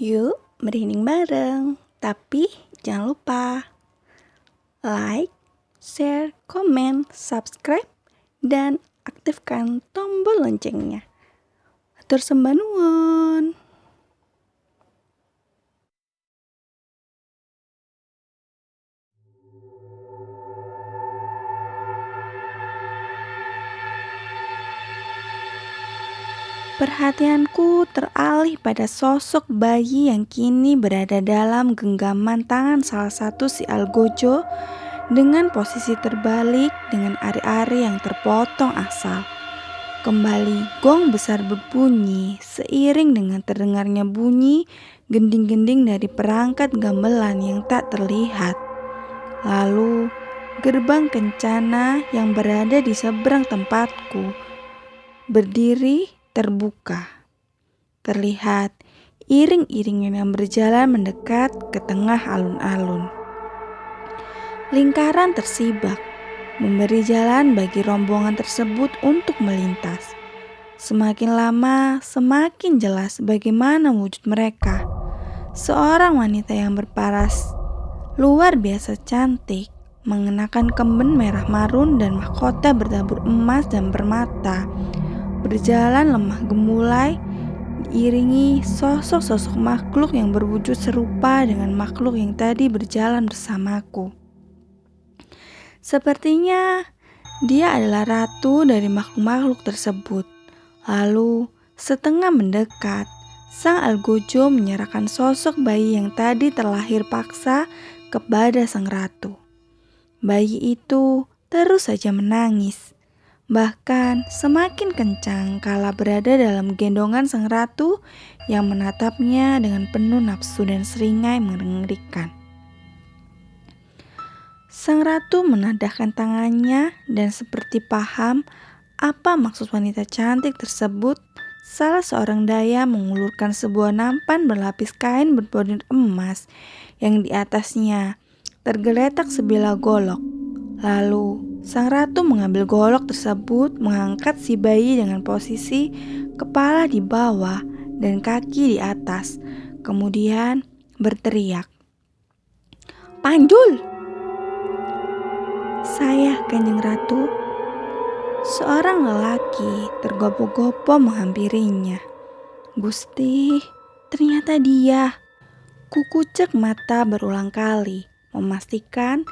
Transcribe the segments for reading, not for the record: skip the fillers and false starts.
Yuk, merinding bareng. Tapi jangan lupa like, share, komen, subscribe, dan aktifkan tombol loncengnya. Atur sembah nuwun. Perhatianku teralih pada sosok bayi yang kini berada dalam genggaman tangan salah satu si algojo dengan posisi terbalik dengan ari-ari yang terpotong asal. Kembali gong besar berbunyi seiring dengan terdengarnya bunyi gending-gending dari perangkat gamelan yang tak terlihat. Lalu gerbang kencana yang berada di seberang tempatku berdiri terbuka. Terlihat iring-iringan yang berjalan mendekat ke tengah alun-alun. Lingkaran tersibak, memberi jalan bagi rombongan tersebut untuk melintas. Semakin lama, semakin jelas bagaimana wujud mereka. Seorang wanita yang berparas luar biasa cantik, mengenakan kemben merah marun dan mahkota bertabur emas dan permata, berjalan lemah gemulai, diiringi sosok-sosok makhluk yang berwujud serupa dengan makhluk yang tadi berjalan bersamaku. Sepertinya dia adalah ratu dari makhluk-makhluk tersebut. Lalu, setengah mendekat, sang algojo menyerahkan sosok bayi yang tadi terlahir paksa kepada sang ratu. Bayi itu terus saja menangis. Bahkan semakin kencang kala berada dalam gendongan sang ratu yang menatapnya dengan penuh nafsu dan seringai mengerikan. Sang ratu menadahkan tangannya dan seperti paham apa maksud wanita cantik tersebut, salah seorang daya mengulurkan sebuah nampan berlapis kain berbordir emas yang di atasnya tergeletak sebilah golok. Lalu sang ratu mengambil golok tersebut, mengangkat si bayi dengan posisi kepala di bawah dan kaki di atas. Kemudian berteriak, "Panjul!" "Saya, Kanjeng Ratu." Seorang lelaki tergopoh-gopoh menghampirinya. "Gusti, ternyata dia." Kukucek mata berulang kali, memastikan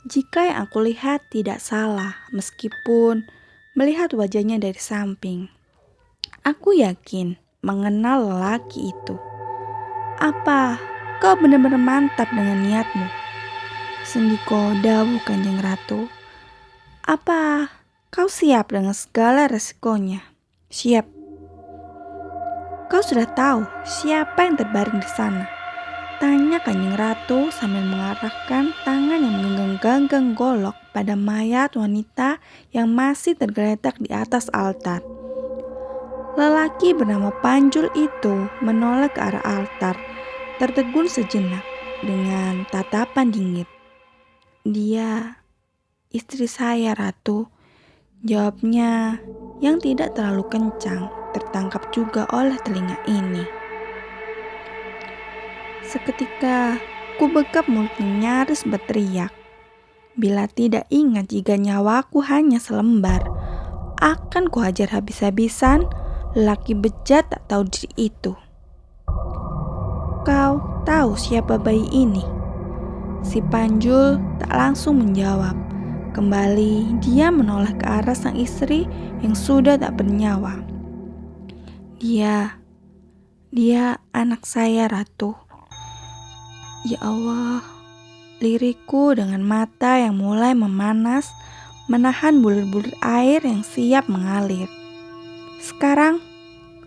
jika yang aku lihat tidak salah, meskipun melihat wajahnya dari samping. Aku yakin mengenal lelaki itu. "Apa kau benar-benar mantap dengan niatmu?" Sendiko dawuh Kanjeng Ratu. "Apa kau siap dengan segala resikonya?" "Siap." "Kau sudah tahu siapa yang terbaring di sana?" tanya Kanjeng Ratu sambil mengarahkan tangan yang menggenggam golok pada mayat wanita yang masih tergeletak di atas altar. Lelaki bernama Panjul itu menoleh ke arah altar, tertegun sejenak dengan tatapan dingin. "Dia istri saya, Ratu," jawabnya yang tidak terlalu kencang, tertangkap juga oleh telinga ini. Seketika, ku bekap mulutnya nyaris berteriak. Bila tidak ingat jika nyawaku hanya selembar, akan kuhajar habis-habisan lelaki bejat tak tahu diri itu. "Kau tahu siapa bayi ini?" Si Panjul tak langsung menjawab. Kembali dia menoleh ke arah sang istri yang sudah tak bernyawa. Dia anak saya, Ratu." Ya Allah, lirikku dengan mata yang mulai memanas, menahan bulir-bulir air yang siap mengalir. "Sekarang,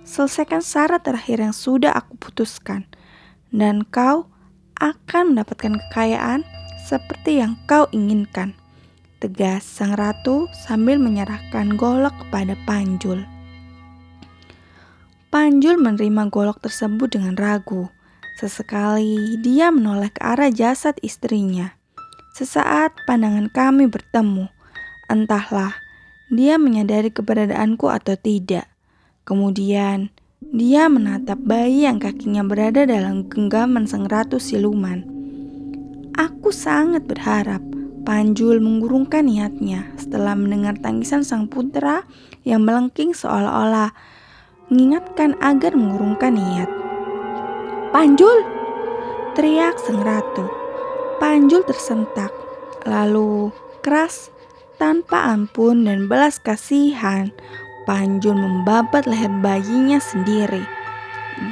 selesaikan syarat terakhir yang sudah aku putuskan, dan kau akan mendapatkan kekayaan seperti yang kau inginkan," tegas sang ratu sambil menyerahkan golok kepada Panjul. Panjul menerima golok tersebut dengan ragu. Sesekali dia menoleh ke arah jasad istrinya. Sesaat pandangan kami bertemu. Entahlah dia menyadari keberadaanku atau tidak. Kemudian Dia menatap bayi yang kakinya berada dalam genggaman sang ratu siluman. Aku sangat berharap Panjul mengurungkan niatnya setelah mendengar tangisan sang putra yang melengking seolah-olah mengingatkan agar mengurungkan niat. "Panjul!" teriak sang ratu. Panjul tersentak, lalu keras, tanpa ampun dan belas kasihan, Panjul membabat leher bayinya sendiri.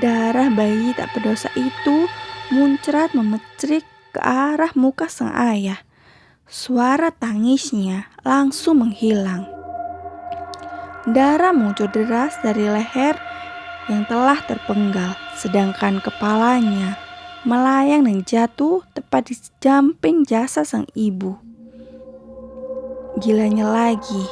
Darah bayi tak berdosa itu muncrat memecrik ke arah muka sang ayah. Suara tangisnya langsung menghilang. Darah mengucur deras dari leher yang telah terpenggal, sedangkan kepalanya melayang dan jatuh tepat di samping jasad sang ibu. Gilanya lagi,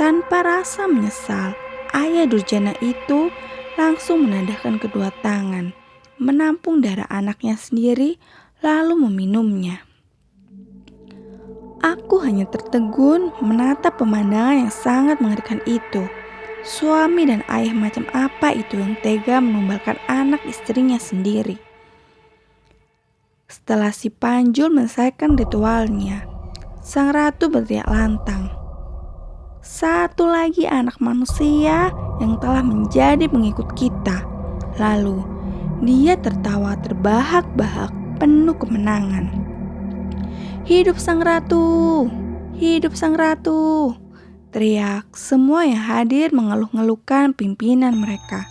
tanpa rasa menyesal, ayah durjana itu langsung menadahkan kedua tangan, menampung darah anaknya sendiri, lalu meminumnya. Aku hanya tertegun menatap pemandangan yang sangat mengerikan itu. Suami dan ayah macam apa itu yang tega menumbalkan anak istrinya sendiri? Setelah si Panjul menyelesaikan ritualnya, sang ratu berteriak lantang. "Satu lagi anak manusia yang telah menjadi pengikut kita." Lalu dia tertawa terbahak-bahak penuh kemenangan. "Hidup sang ratu! Hidup sang ratu!" teriak semua yang hadir mengeluh-ngeluhkan pimpinan mereka.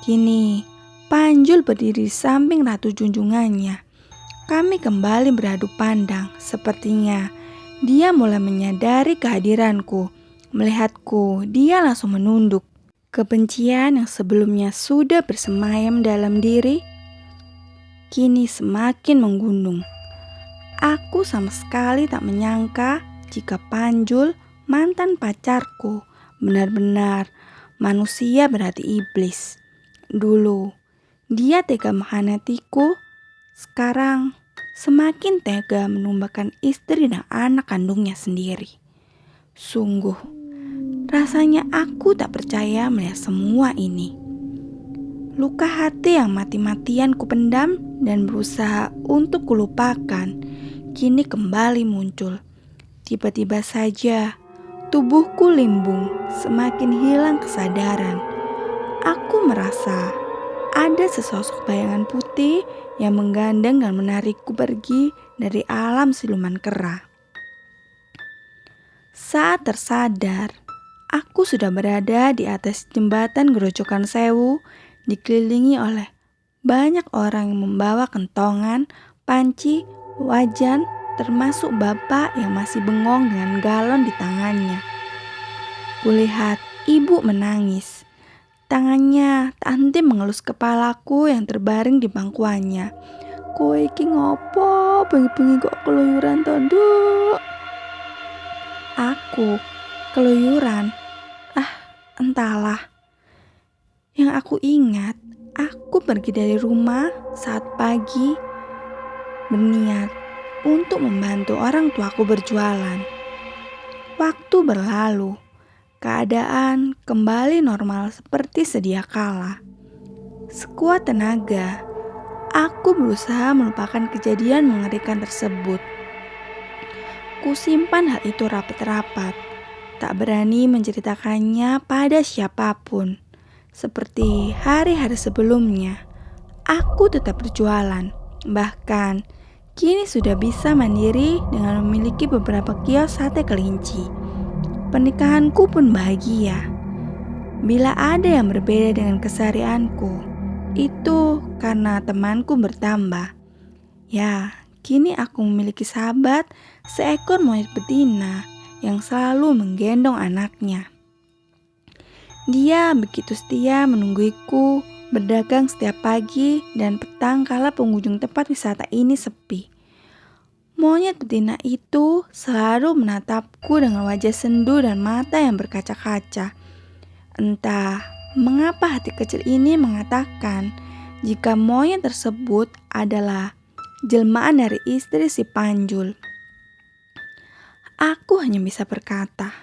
Kini Panjul berdiri di samping ratu junjungannya. Kami kembali beradu pandang. Sepertinya dia mulai menyadari kehadiranku. Melihatku, dia langsung menunduk. Kebencian yang sebelumnya sudah bersemayam dalam diri, kini semakin menggunung. Aku sama sekali tak menyangka jika Panjul, mantan pacarku, benar-benar manusia berhati iblis. Dulu, dia tega mengkhianatiku. Sekarang, semakin tega menumbalkan istri dan anak kandungnya sendiri. Sungguh, rasanya aku tak percaya melihat semua ini. Luka hati yang mati-matian kupendam dan berusaha untuk kulupakan, kini kembali muncul. Tiba-tiba saja, tubuhku limbung, semakin hilang kesadaran. Aku merasa ada sesosok bayangan putih yang menggandeng dan menarikku pergi dari alam siluman kera. Saat tersadar, aku sudah berada di atas jembatan Grojogan Sewu, dikelilingi oleh banyak orang yang membawa kentongan, panci, wajan, termasuk bapak yang masih bengong dengan galon di tangannya. Kulihat ibu menangis. Tangannya tak henti mengelus kepalaku yang terbaring di pangkuannya. "Kowe iki ngopo? Bengi-bengi kok keluyuran to, Nduk?" Aku keluyuran? Entahlah. Yang aku ingat, aku pergi dari rumah saat pagi berniat untuk membantu orang tuaku berjualan. Waktu berlalu. Keadaan kembali normal seperti sedia kala. Sekuat tenaga, aku berusaha melupakan kejadian mengerikan tersebut. Kusimpan hal itu rapat-rapat, tak berani menceritakannya pada siapapun. Seperti hari-hari sebelumnya, aku tetap berjualan. Bahkan, kini sudah bisa mandiri dengan memiliki beberapa kios sate kelinci. Pernikahanku pun bahagia. Bila ada yang berbeda dengan keseharianku, itu karena temanku bertambah. Ya, kini aku memiliki sahabat, seekor monyet betina yang selalu menggendong anaknya. Dia begitu setia menungguiku berdagang setiap pagi dan petang kala pengunjung tempat wisata ini sepi. Monyet betina itu selalu menatapku dengan wajah sendu dan mata yang berkaca-kaca. Entah mengapa hati kecil ini mengatakan jika monyet tersebut adalah jelmaan dari istri si Panjul. Aku hanya bisa berkata,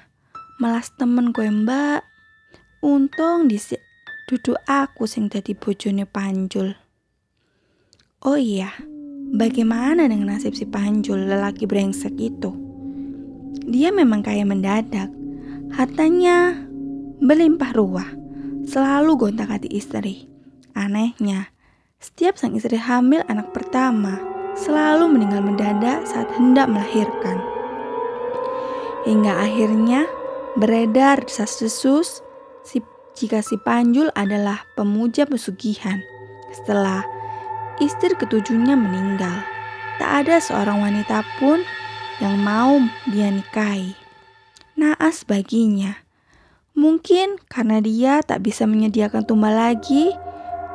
"Malas temen kowe, Mbak. Untung di dudu aku sing dadi bojone Panjul. Oh iya, bagaimana dengan nasib si Panjul, lelaki brengsek itu? Dia memang kaya mendadak, hartanya berlimpah ruah, selalu gonta-ganti istri. Anehnya, setiap sang istri hamil anak pertama, selalu meninggal mendadak saat hendak melahirkan. Hingga akhirnya beredar desas-desus jika si Panjul adalah pemuja pesugihan. Setelah istri ketujuhnya meninggal, tak ada seorang wanita pun yang mau dia nikahi. Naas baginya. Mungkin karena dia tak bisa menyediakan tumbal lagi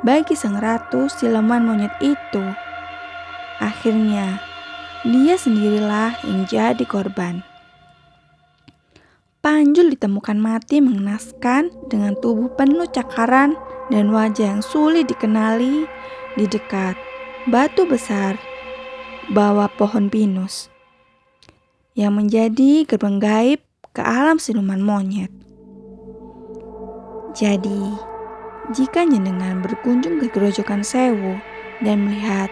bagi sang ratu siluman monyet itu. Akhirnya, dia sendirilah yang jadi korban. Panjul ditemukan mati mengenaskan dengan tubuh penuh cakaran dan wajah yang sulit dikenali di dekat batu besar bawah pohon pinus yang menjadi gerbang gaib ke alam siluman monyet. Jadi, jika jenengan berkunjung ke Grojogan Sewu dan melihat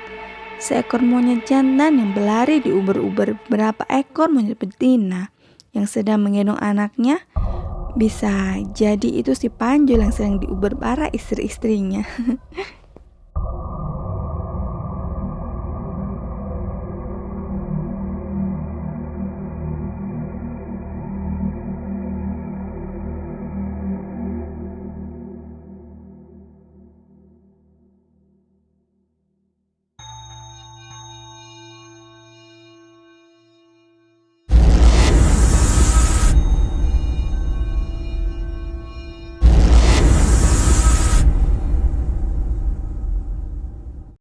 seekor monyet jantan yang berlari di uber-uber beberapa ekor monyet betina yang sedang menggendong anaknya, bisa jadi itu si Panjul yang sedang diuber para istri-istrinya.